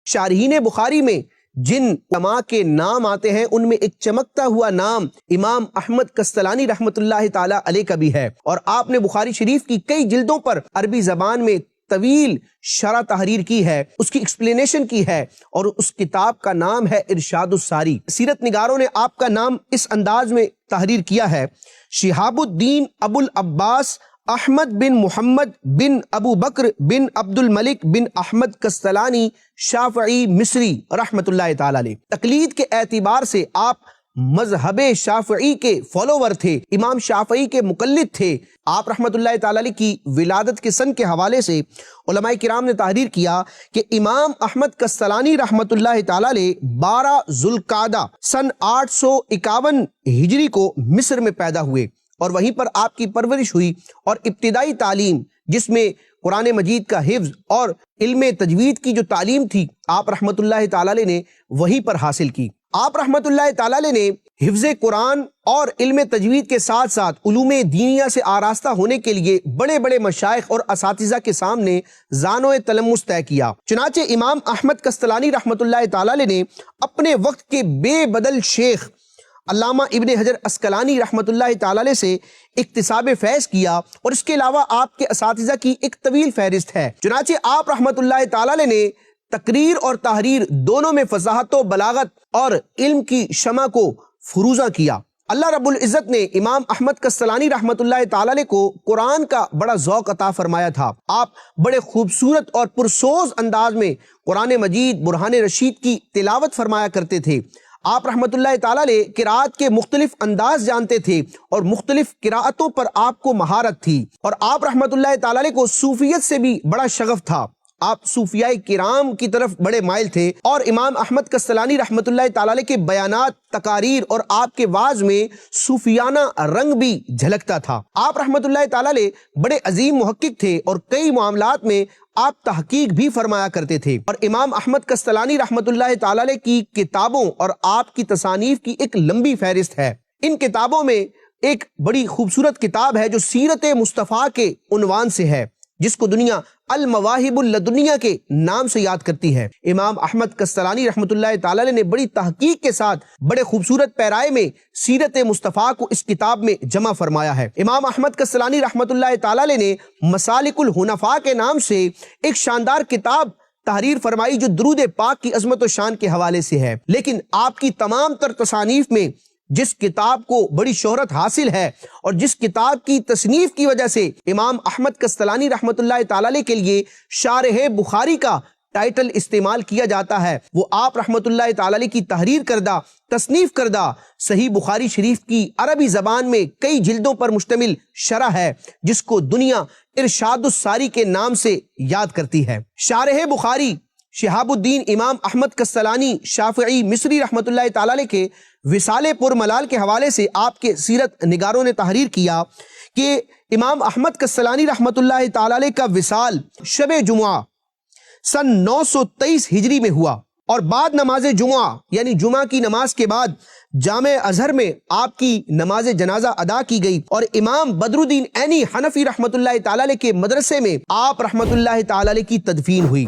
شارحین بخاری میں جن علماء کے نام آتے ہیں ان میں ایک چمکتا ہوا نام امام احمد کستلانی رحمۃ اللہ تعالی علیہ کا بھی ہے، اور آپ نے بخاری شریف کی کئی جلدوں پر عربی زبان میں طویل شرح تحریر کی ہے، اس کی ایکسپلینیشن کی ہے، اور اس کتاب کا نام ہے ارشاد الساری۔ سیرت نگاروں نے آپ کا نام اس انداز میں تحریر کیا ہے: شہاب الدین ابو العباس احمد بن محمد بن ابو بکر بن عبد الملک بن احمد کستلانی شافعی مصری رحمۃ اللہ تعالی علیہ۔ تقلید کے اعتبار سے آپ مذہب شافعی کے فالوور تھے، امام شافعی کے مقلد تھے۔ آپ رحمۃ اللہ تعالی علیہ کی ولادت کے سن کے حوالے سے علماء کرام نے تحریر کیا کہ امام احمد کستلانی رحمۃ اللہ تعالی علیہ 12 ذوالقعدہ سن 851 ہجری کو مصر میں پیدا ہوئے، اور وہیں پر آپ کی پرورش ہوئی، اور ابتدائی تعلیم جس میں قرآن مجید کا حفظ اور علم تجوید کی جو تعلیم تھی آپ رحمۃ اللہ تعالی علیہ نے وہیں پر حاصل کی۔ آپ رحمۃ اللہ تعالی علیہ نے حفظ قرآن اور علم تجوید کے ساتھ ساتھ علوم دینیہ سے آراستہ ہونے کے لیے بڑے بڑے مشائخ اور اساتذہ کے سامنے ذان و تلمس طے کیا۔ چنانچہ امام احمد کستلانی رحمۃ اللہ تعالی علیہ نے اپنے وقت کے بے بدل شیخ علامہ ابن حجر عسقلانی رحمۃ اللہ تعالی علیہ سے اکتساب فیض کیا، اور اس کے علاوہ آپ کے اساتذہ کی ایک طویل فہرست ہے۔ چنانچہ آپ رحمۃ اللہ تعالی علیہ نے تقریر اور تحریر دونوں میں فصاحت و بلاغت اور علم کی شمع کو فروزاں کیا۔ اللہ رب العزت نے امام احمد کستلانی رحمۃ اللہ تعالی علیہ کو قرآن کا بڑا ذوق عطا فرمایا تھا۔ آپ بڑے خوبصورت اور پرسوز انداز میں قرآن مجید برہان رشید کی تلاوت فرمایا کرتے تھے۔ آپ رحمۃ اللہ تعالی علیہ قراءت کے مختلف انداز جانتے تھے، اور مختلف قراءتوں پر آپ کو مہارت تھی، اور آپ رحمۃ اللہ تعالی علیہ کو صوفیت سے بھی بڑا شغف تھا۔ آپ صوفیاء کرام کی طرف بڑے مائل تھے، اور امام احمد کستلانی رحمۃ اللہ تعالی علیہ کے بیانات، تقاریر اور آپ کے وعظ میں صوفیانہ رنگ بھی جھلکتا تھا۔ آپ رحمۃ اللہ تعالی علیہ بڑے عظیم محقق تھے، اور کئی معاملات میں آپ تحقیق بھی فرمایا کرتے تھے، اور امام احمد کستلانی رحمۃ اللہ تعالی علیہ کی کتابوں اور آپ کی تصانیف کی ایک لمبی فہرست ہے۔ ان کتابوں میں ایک بڑی خوبصورت کتاب ہے جو سیرت مصطفیٰ کے عنوان سے ہے، جس کو دنیا المواہب اللدنیہ کے نام سے یاد کرتی ہے۔ امام احمد کستلانی رحمۃ اللہ تعالی علیہ نے بڑی تحقیق کے ساتھ بڑے خوبصورت پیرائے میں سیرت مصطفیٰ کو اس کتاب میں جمع فرمایا ہے۔ امام احمد کستلانی رحمۃ اللہ تعالی علیہ نے مسالک الحنفاء کے نام سے ایک شاندار کتاب تحریر فرمائی جو درود پاک کی عظمت و شان کے حوالے سے ہے، لیکن آپ کی تمام تر تصانیف میں جس کتاب کو بڑی شہرت حاصل ہے، اور جس کتاب کی تصنیف کی وجہ سے امام احمد کستلانی رحمۃ اللہ تعالی علیہ کے لیے شارح بخاری کا ٹائٹل استعمال کیا جاتا ہے، وہ آپ رحمۃ اللہ تعالی علیہ کی تحریر کردہ، تصنیف کردہ صحیح بخاری شریف کی عربی زبان میں کئی جلدوں پر مشتمل شرح ہے، جس کو دنیا ارشاد الساری کے نام سے یاد کرتی ہے۔ شارح بخاری شہاب الدین امام احمد کستلانی شافعی مصری رحمۃ اللہ تعالی علیہ کے وصال پر ملال کے حوالے سے آپ کے سیرت نگاروں نے تحریر کیا کہ امام احمد کستلانی رحمۃ اللہ تعالی علیہ کا وصال شب جمعہ سن 923 ہجری میں ہوا، اور بعد نماز جمعہ یعنی جمعہ کی نماز کے بعد جامع ازہر میں آپ کی نماز جنازہ ادا کی گئی، اور امام بدر الدین عینی حنفی رحمۃ اللہ تعالی علیہ کے مدرسے میں آپ رحمۃ اللہ تعالی علیہ کی تدفین ہوئی۔